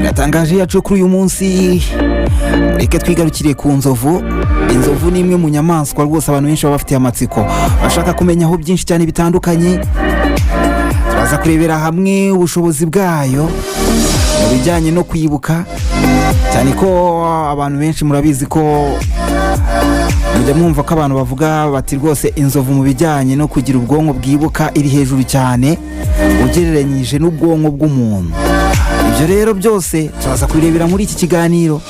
biratangaje yacu kuri uyu munsi. Reka twigarukire ku nzovu. Inzovu ni imwe mu nyamaswa rwose abantu benshi baba bafitiye amatsiko, bashaka kumenyaho byinshi cyane bitandukanye. Turaza kurebera hamwe ubushobozi bwayo mu bijyanye no kwibuka, cyane ko abantu benshi murabizi ko mujya mwumva ko abantu bavuga bati rwose inzovu mu bijyanye no kugira ubwonko bwibuka iri hejuru cyane ugereranyije n'ubwonko bw'umuntu. Ibyo rero byose turaza kubirebera muri iki kiganiro.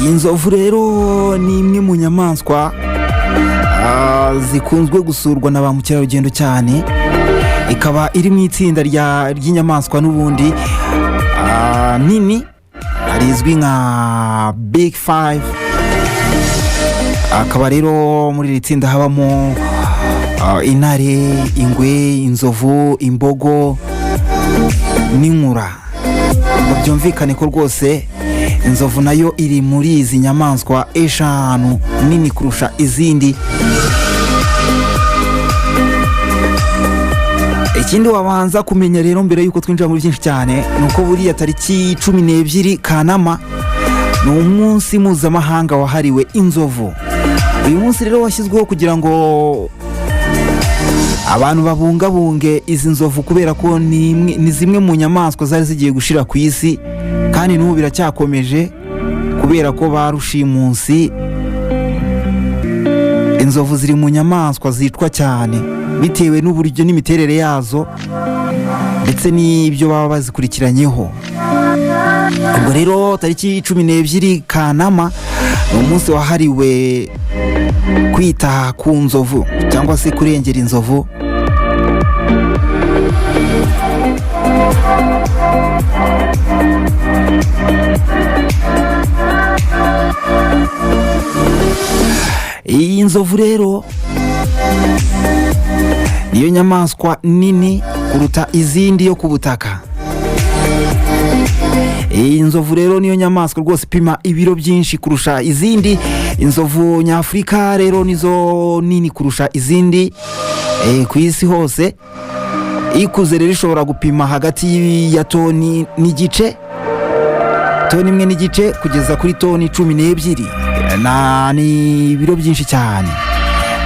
Inzovu rero ni imwe mu nyamaswa zikunzwe gusurwa na ba mukerarugendo cyane, ikaba iri mu itsinda ry'inyamaswa n'ubundi nini rizwi nka Big Five. Akaba rero muri iri tsinda habamo intare, ingwe, inzovu, imbogo n'inkura. Byumvikane ko rwose inzovu nayo iri muri izi nyamaswa eshanu nini kurusha izindi. Ikindi wabanza kumenya rero mbere yuko twinjira muri byinshi cyane nuko buriya tariki 12 Kanama ni umunsi mpuzamahanga wahariwe inzovu. Uyu munsi rero washyizweho kugira ngo abantu babungabunge izi nzovu, kubera ko ni zimwe mu nyamaswa zari zigiye gushira ku isi, kandi n'ubu biracyakomeje kubera ko ba rushimusi. Inzovu ziri mu nyamaswa zitwa cyane bitewe n'uburyo n'imiterere yazo ndetse n'ibyo baba bazikurikiranyeho. Ubwo rero tariki 12 Kanama ni umunsi wahariwe kwita ku nzovu cyangwa se kurengera inzovu. Iyi nzovu rero niyo nyamaswa nini kuruta izindi yo ku butaka. Iyi nzovu rero niyo nyamaswa rwose ipima ibiro byinshi kurusha izindi. Inzovu nyafurika rero nizo nini kurusha izindi ku isi hose. Ikuze rero ishobora gupima hagati ya toni n'igice, toni imwe n'igice kugeza kuri toni 12. Ni ibiro byinshi cyane,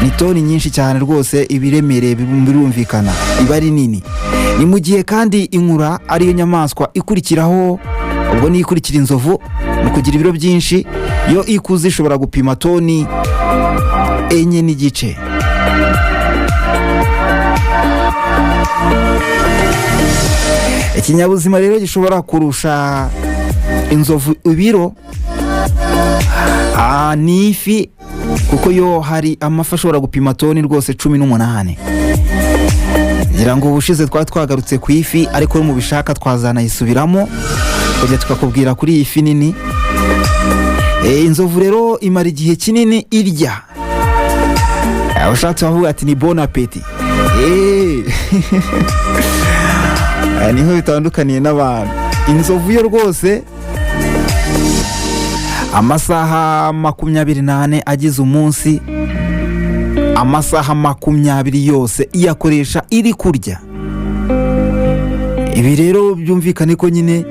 ni toni nyinshi cyane rwose. Ibiremereye birumvikana iba ari nini. Ni mu gihe kandi inkura ariyo nyamaswa ikurikiraho, ubwo ni ikurikira inzovu mu kugira ibiro byinshi. Yo ikuze ishobora gupima toni 4 n'igice. Ikinyabuzima rero gishobora kurusha inzovu ibiro ni ifi, kuko yo hari amafi ashobora gupima toni rwose 18. ngira ngo ubushize twagarutse ku ifi, ariko mu bishaka twazanayisubiramo kujya tukakubwira kuri iyi fi nini. Inzovu rero imara igihe kinini irya. Ushatse wavuga ati ni bon appétit. Niho bitandukaniye n'abantu. Inzovu yo rwose amasaha 28 agize umunsi, amasaha 20 yose iyakoresha iri kurya. Ibi rero byumvikane ko nyine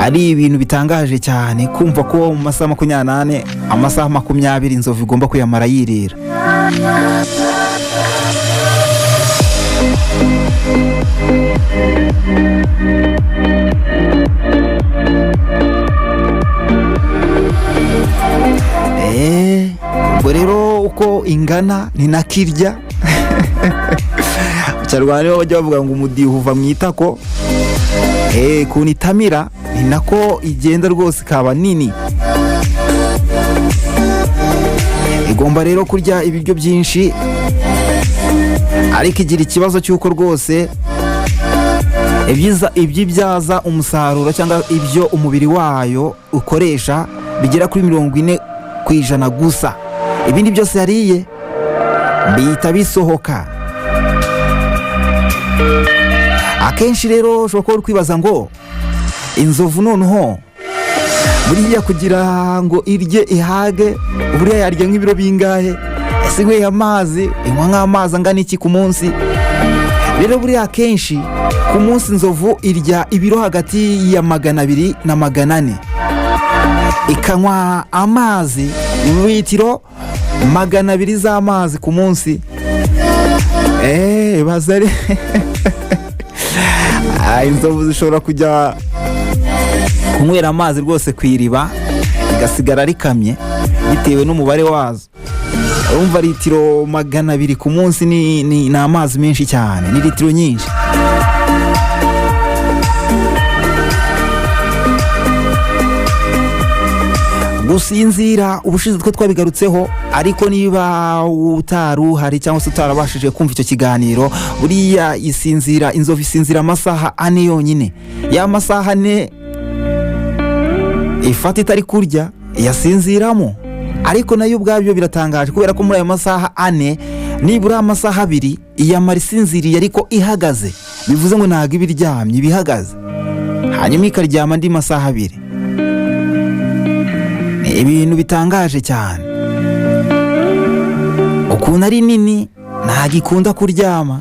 ari ibintu bitangaje cyane kumva ko mu masaha 28 amasaha 20 inzovu igomba kuyamara yirira. Ubwo rero uko ingana ni nakirya. Cyarwani bajya bavuga ngo umudiho uva mu itako. Kunitamira ni nako igenda rwose kaba nini. Igomba rero kurya ibiryo byinshi, ariko igira ikibazo cy'uko rwose ibyaza umusaruro cyangwa ibyo umubiri wayo ukoresha bigera kuri 40% gusa. Ibindi byose yariye bihita bisohoka. akenshi rero ushobora kuba uri kwibaza ngo inzovu noneho buriya kugira ngo irye ihage buriya yarya nk'ibiro bingahe? ese inyweye amazi inywa nk'amazi angana iki ku munsi? rero buriya akenshi ku munsi inzovu irya ibiro hagati ya 200 na 400, ikanywa amazi litiro 200 z'amazi ku munsi. Bazari inzovu zishobora kujya kunywera amazi rwose ku iriba igasigara rikamye bitewe n'umubare wazo. urumva litiro 200 ku munsi ni amazi menshi cyane, ni litiro nyinshi. Gusinzira ubushize twe twabigarutseho, ariko niba utaruhari cyangwa se utarabashije kumva icyo kiganiro, buriya isinzira, inzovu isinzira amasaha 4 yonyine. Ya masaha 4 ifata itari kurya yasinziramo, ariko nayo ubwabyo biratangaje kubera ko muri ayo masaha 4 nibura amasaha 2 iyamara isinziriye ariko ihagaze, bivuze ngo ntago ibiryamye, bihagaze, hanyuma ikaryama andi masaha 2. ibintu bitangaje cyane. Ukuntu ari nini ntago ikunda kuryama,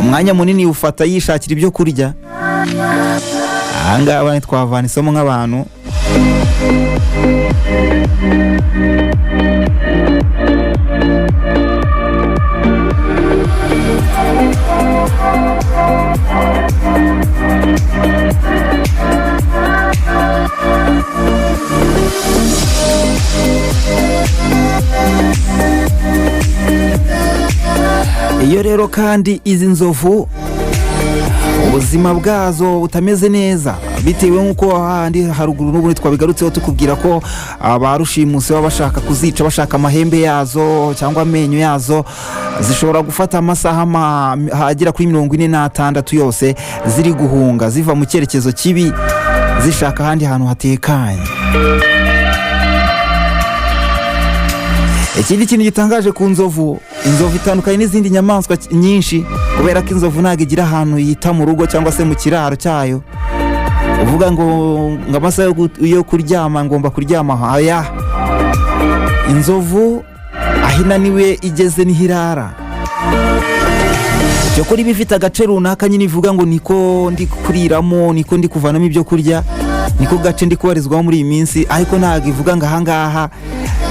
umwanya munini ufata yishakira ibyo kurya. Ahangaha twavana isomo nk'abantu. Iyo rero kandi izi nzovu ubuzima bwazo butameze neza, bitewe nk'uko ahandi haruguru n'ubundi twabigarutseho tukubwira ko abarushimusi baba bashaka kuzica, bashaka amahembe yazo cyangwa amenyo yazo, zishobora gufata amasaha hagera kuri 46 yose ziri guhunga ziva mu cyerekezo kibi zishaka ahandi hantu hatekanye. Ikindi kintu gitangaje ku nzovu, inzovu itandukanye n'izindi nyamaswa nyinshi kubera ko inzovu ntago igira ahantu yita mu rugo cyangwa se mu kiraro cyayo, uvuga ngo amasaha yo kuryama ngomba kuryama. Aya inzovu ahinaniwe igeze n'ihirara, cyo kuri bifite agace runaka nyine ivuga ngo niko ndi kuriramo, niko ndi kuvanamo ibyo kurya, niko gace ndi kubarizwaho muri iyi minsi, ariko ntago ivuga ngo ahangaha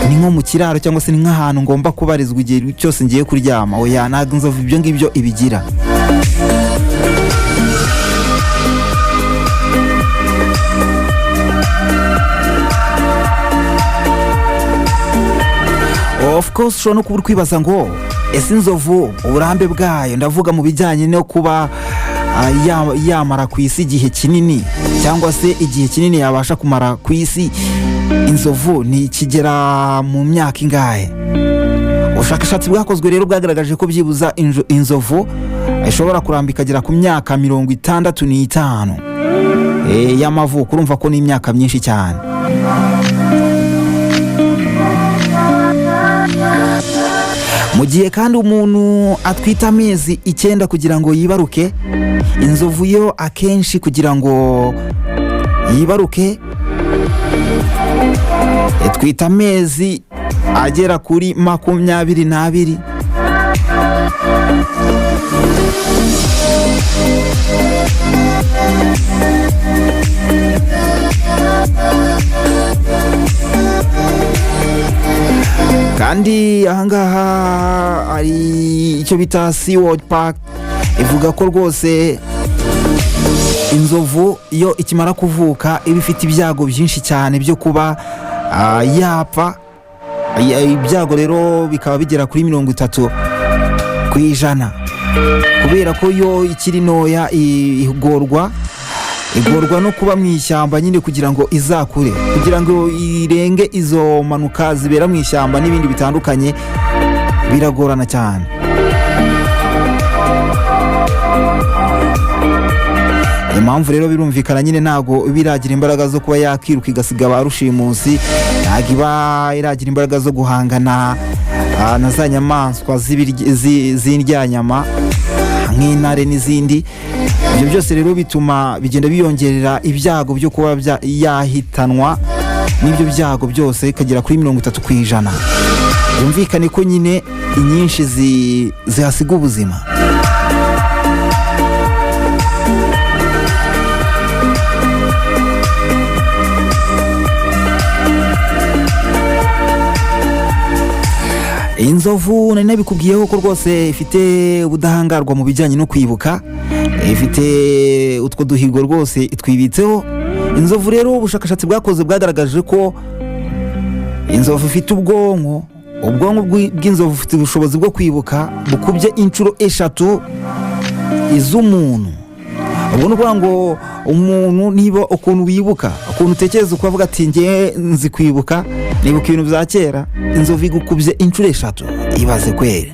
ni nko mu kiraro cyangwa se ni nk'ahantu ngomba kubarizwa igihe cyose ngiye kuryama. Oya, ntago inzovu ibyo ngibyo ibigira. Of course ushobora no kuba uri kwibaza ngo ese inzovu uburambe bwayo, ndavuga mu bijyanye no kuba yamara ku isi igihe kinini cyangwa se igihe kinini yabasha kumara ku isi, inzovu ni kigera mu myaka ingahe? Ubushakashatsi bwakozwe rero bwagaragaje ko byibuza inzovu ishobora kurambika agera ku myaka 65 y'amavuko. Urumva ko ni imyaka myinshi cyane. Mu gihe kandi umuntu atwita amezi 9 kugira ngo yibaruke, inzovu yo akenshi kugira ngo yibaruke twita amezi agera kuri 22. Kandi ahangaha ari icyo bita SeaWorld Park, ivuga ko rwose inzovu iyo ikimara kuvuka iba ifite ibyago byinshi cyane byo kuba yapfa. Ibyago rero bikaba bigera kuri 30% kubera ko yo ikiri noya igorwa no kuba mu ishyamba nyine kugira ngo izakure, kugira ngo irenge izo manuka zibera mu ishyamba n'ibindi bitandukanye, biragorana cyane. Impamvu rero birumvikana nyine ntago biragira imbaraga zo kuba yakiruka igasiga barushimusi, ntago iba iragira imbaraga zo guhangana na za nyamaswa z'indyanyama nk'intare n'izindi. Ibyo byose rero bituma bigenda biyongerera ibyago byo kuba yahitanwa n'ibyo byago byose ikagera kuri 30%. Byumvikane ko nyine inyinshi zihasiga ubuzima. Inzovu nari nabikubwiyeho ko rwose ifite ubudahangarwa mu bijyanye no kwibuka, ifite utwo duhigo rwose itwibitseho. Inzovu rero ubushakashatsi bwakoze bwagaragaje ko inzovu ifite ubwonko bw'inzovu bufite ubushobozi bwo kwibuka bukubye inshuro 3 iz'umuntu. Ubwo ni ukuvuga ngo umuntu niba ukuntu wibuka, ukuntu utekereza ukavuga ati ngiye nzi kwibuka, nibuka ibintu bya kera, inzovu igukubye inshuro 3. Ibaze kwera.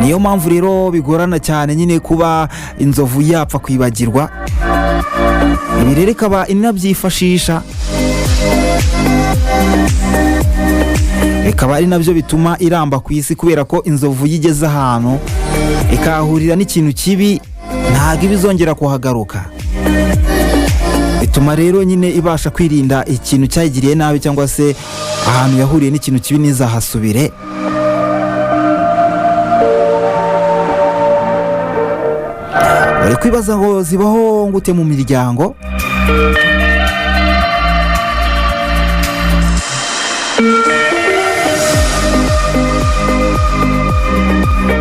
Niyo mpamvu rero bigorana cyane nyine kuba inzovu yapfa kwibagirwa. Ibi rero ikaba inabyifashisha, ikaba ari nabyo bituma iramba ku isi, kubera ko inzovu yigeze ahantu ikahurira n'ikintu kibi ntabwo ibizongera kuhagaruka. Bituma rero nyine ibasha kwirinda ikintu cyayigiriye nabi, cyangwa se ahantu yahuriye n'ikintu kibi ntizahasubire. Bari kwibaza ngo zibaho ngute mu miryango?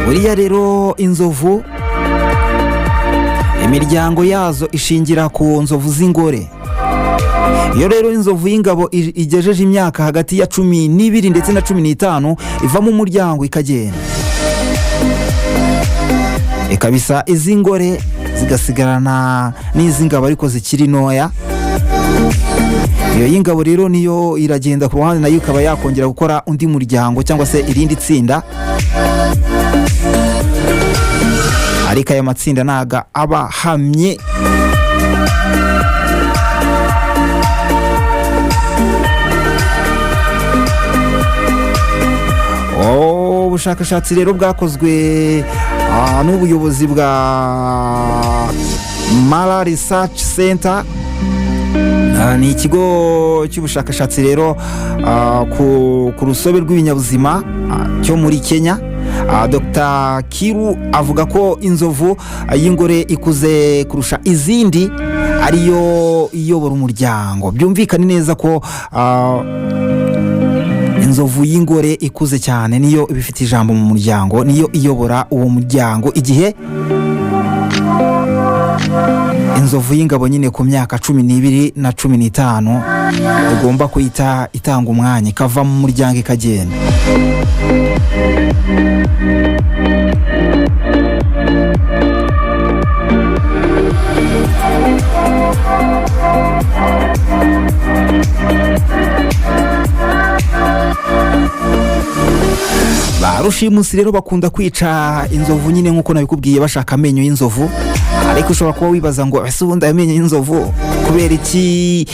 Buriya rero inzovu imiryango yazo ishingira ku nzovu z'ingore. Iyo rero inzovu y'ingabo igejeje imyaka hagati ya 12 ndetse na 15 iva mu muryango ikagenda, ikabisa iz'ingore zigasigarana n'iz'ingabo ariko zikiri ntoya. Iyo y'ingabo rero niyo iragenda ku ruhande, nayo ikaba yakongera gukora undi muryango cyangwa se irindi tsinda, ariko aya matsinda naga aba hamye. Ubushakashatsi rero bwakozwe n'ubuyobozi bwa Mara Research Center, ni ikigo cy'ubushakashatsi rero ku rusobe rw'ibinyabuzima cyo muri Kenya. Dr. Kiru avuga ko inzovu y'ingore ikuze kurusha izindi ariyo iyobora umuryango. Byumvikane neza ko inzovu y'ingore ikuze cyane niyo ibifite ijambo mu muryango, niyo iyobora uwo muryango, igihe inzovu y'ingabo nyine ku myaka 12 na 15 igomba kuhita itanga umwanya ikava mu muryango ikagenda. Ba rushimusi rero bakunda kwica inzovu nyine nkuko nabikubwiye, bashaka amenyo y'inzovu. Ariko ushobora kuba wibaza ngo ese ubundi amenyo y'inzovu kubera iki,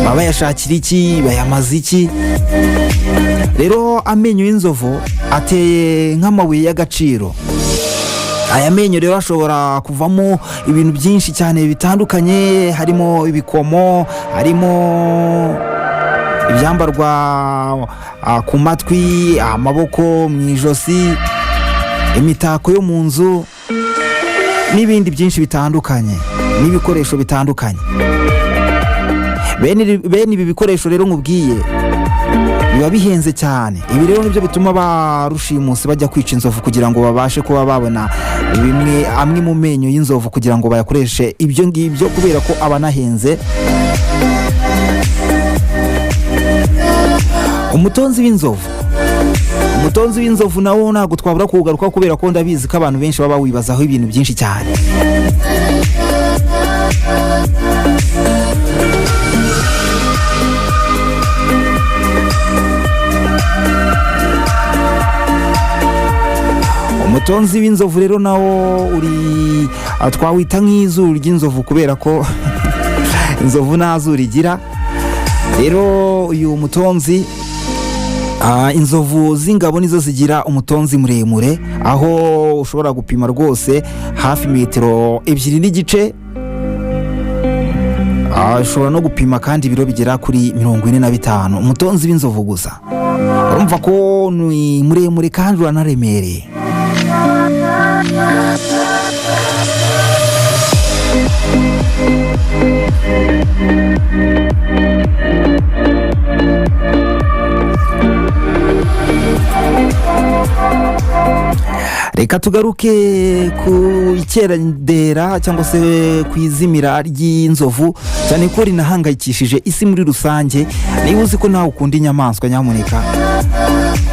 baba yashakira iki, bayamaze iki? Rero amenyo y'inzovu ateye nk'amabuye y'agaciro. Aya menyo rero ashobora kuvamo ibintu byinshi cyane bitandukanye, harimo ibikomo, harimo ibyambarwa ku matwi, amaboko, mu ijosi, imitako yo mu nzu n'ibindi byinshi bitandukanye, n'ibikoresho bitandukanye. Bene ibi bikoresho rero nkubwiye biba bihenze cyane. Ibi rero nibyo bituma ba rushimusi bajya kwica inzovu kugira ngo babashe kuba babona amwe mu menyo y'inzovu kugira ngo bayakoreshe ibyo ngibyo, kubera ko aba anahenze. Umutonzi w'inzovu nawo ntabwo twabura kugaruka, kubera ko ndabizi ko abantu benshi baba wibazaho ibintu byinshi cyane. Umutonzi w'inzovu rero nawo uri twawita nk'izuru ry'inzovu, kubera ko inzovu nta zuru igira. Rero uyu mutonzi inzovu z'ingabo nizo zigira umutonzi muremure, aho ushobora gupima rwose hafi metero 2.5. ushobora no gupima kandi ibiro bigera kuri 45. umutonzi w'inzovu gusa urumva ko ni muremure kandi uranaremereye. Reka tugaruke ku ikerandera cyangwa se ku izimira ry'inzovu, cyane ko rinahangayikishije isi muri rusange. Niba uzi ko nawe ukunda inyamaswa, nyamuneka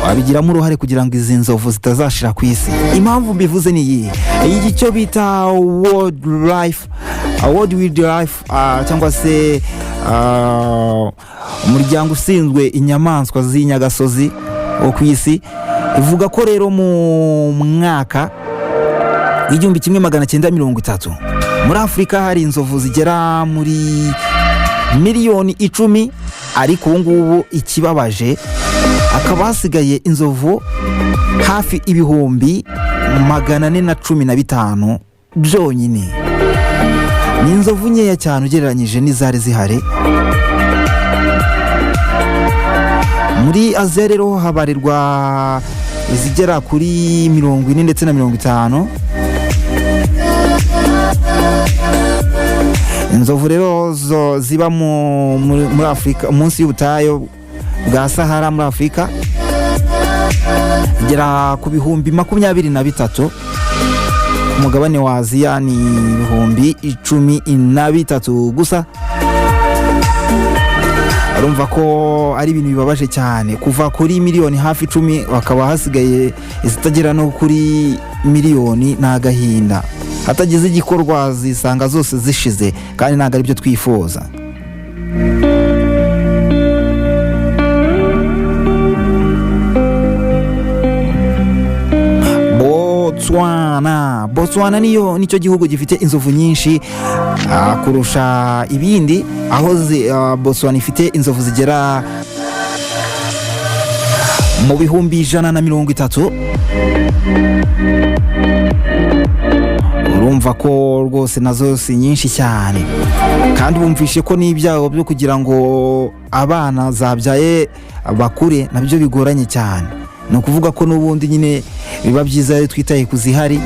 wabigiramo uruhare kugira ngo izi nzovu zitazashira ku isi. Impamvu mbivuze ni iyi: iki cyo bita World Wildlife cyangwa se umuryango ushinzwe inyamaswa z'inyagasozi wo ku isi, ivuga ko rero mu mwaka w'1930 muri Afurika hari inzovu zigera muri miliyoni 10, ariko ubu ngubu ikibabaje akaba hasigaye inzovu hafi ibihumbi 415 byonyine. Ni inzovu nkeya cyane ugereranyije n'izari zihari. Muri Aziya rero habarirwa izigera kuri 40 ndetse na 50. Inzovu rero ziba muri Afurika munsi y'ubutayu bwa Sahara muri Afurika igera ku bihumbi 23. Ku mugabane wa Aziya ni ibihumbi 13 gusa. Urumva ko ari ibintu bibabaje cyane, kuva kuri miliyoni hafi 10 bakaba hasigaye izitagera no kuri miliyoni. N'agahinda, hatagize igikorwa zisanga zose zishize, kandi ntabwo ari byo twifuza. Botswana nicyo gihugu gifite inzovu nyinshi kurusha ibindi, aho Botswana ifite inzovu zigera mu bihumbi 130. urumva ko rwose nazo si nyinshi cyane, kandi bumvishe ko n'ibyago byo kugira ngo abana zabyaye bakure nabyo bigoranye cyane. Ni ukuvuga ko n'ubundi nyine biba byiza iyo twitaye kuzihari.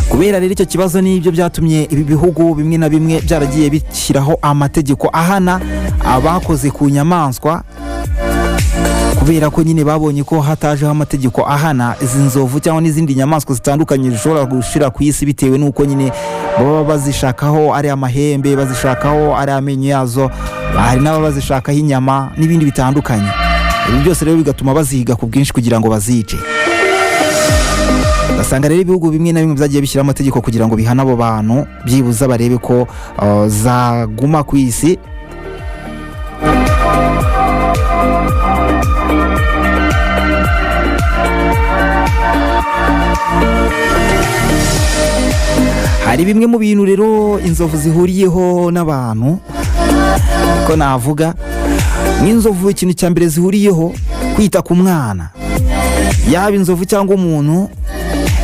Kubera rero icyo kibazo n'ibyo byatumye ibi bihugu bimwe na bimwe byaragiye bishyiraho amategeko ahana abakoze ku nyamaswa, kubera ko nyine babonye ko hatajeho amategeko ahana izi nzovu cyangwa n'izindi nyamaswa zitandukanye zishobora gushira ku isi bitewe n'uko nyine baba bazishakaho ari amahembe, bazishakaho ari amenyo yazo, hari n'ababa bazishakaho inyama n'ibindi bitandukanye. Ibi byose rero bigatuma baziga ku bwinshi kugira ngo bazice. Basanga rero ibihugu bimwe na bimwe byagiye bishyira amategeko kugira ngo bihane abo bantu, byibuza barebe ko zaguma ku isi. Hari bimwe mu bintu rero inzovu zihuriyeho n'abantu, ko navuga nk'inzovu ikintu cya mbere zihuriyeho kwita ku mwana, yaba inzovu cyangwa umuntu.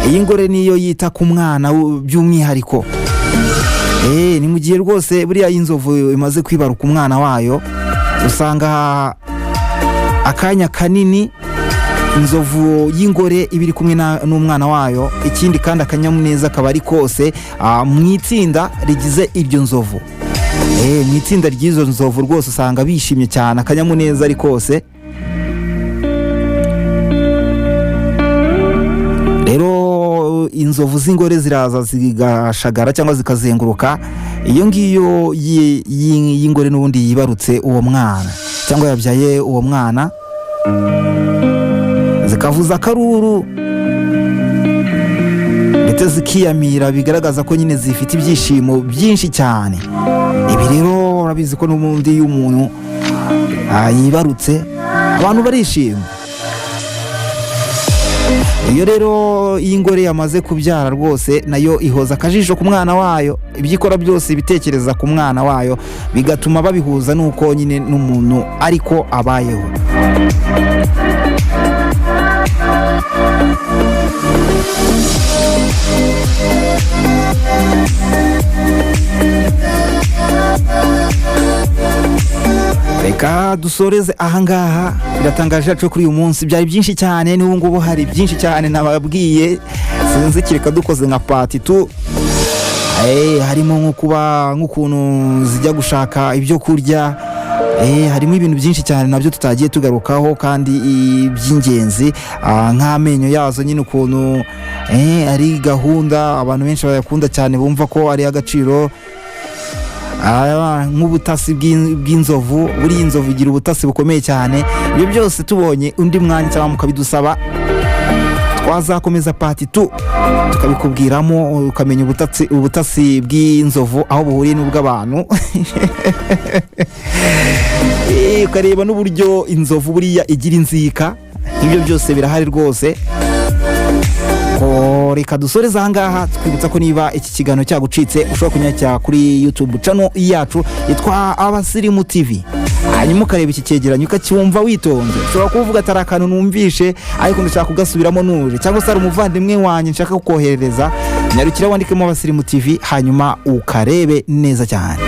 Iyi ngore niyo yita ku mwana by'umwihariko. Ni mu gihe rwose buriya inzovu imaze kwibaruka umwana wayo, usanga akanya kanini inzovu y'ingore ibiri kumwe n'umwana wayo. Ikindi kandi akanyamuneza akaba ari kose mu itsinda rigize iryo nzovu. Mu itsinda ry'izo nzovu rwose usanga bishimye cyane, akanyamuneza ari kose. Rero inzovu z'ingore ziraza zigashagara cyangwa zikazenguruka iyo ngiyo y'ingore n'ubundi yibarutse uwo mwana cyangwa yabyaye uwo mwana, zikavuza akaruru ndetse zikiyamira, bigaragaza ko nyine zifite ibyishimo byinshi cyane. Ibi rero urabizi ko n'ubundi iyo umuntu yibarutse abantu barishima. iyo rero iyi ngore yamaze kubyara rwose nayo ihoza akajisho ku mwana wayo, ibyo ikora byose bitekereza ku mwana wayo, bigatuma babihuza n'uko nyine n'umuntu ariko abayeho. Reka dusoreze ahangaha, biratangaje cyo kuri uyu munsi, byari byinshi cyane, n'ubu ngubu hari byinshi cyane nababwiye, sinzi kireka dukoze nka part 2. Harimo nko kuba nk'ukuntu zijya gushaka ibyo kurya, harimo ibintu byinshi cyane nabyo tutagiye tugarukaho kandi by'ingenzi, nk'amenyo yazo nyine ukuntu ari gahunda abantu benshi bayakunda cyane, bumva ko ari agaciro. Nk'ubutasi bw'inzovu, buri inzovu igira ubutasi bukomeye cyane. Ibyo byose tubonye undi mwanya cyangwa mukabidusaba, twazakomeza part 2 tukabikubwiramo, ukamenya ubutasi bw'inzovu aho buhuriye n'ubw'abantu. Ukareba n'uburyo inzovu buriya igira inzika. Ibyo byose birahari rwose. Reka dusoreze ahangaha, twibutsa ko niba iki kiganiro cyagucitse ushobora kunyakira kuri YouTube channel yacu yitwa Abasirimu TV, hanyuma ukareba iki cyegeranyo ukacyumva witonze. Ushobora kuvuga atari akantu numvishe ariko ndashaka kugasubiramo nuje, cyangwa se ari umuvandimwe wanjye nshaka kukoherereza, nyarukira wandikemo Abasirimu TV hanyuma ukarebe neza cyane.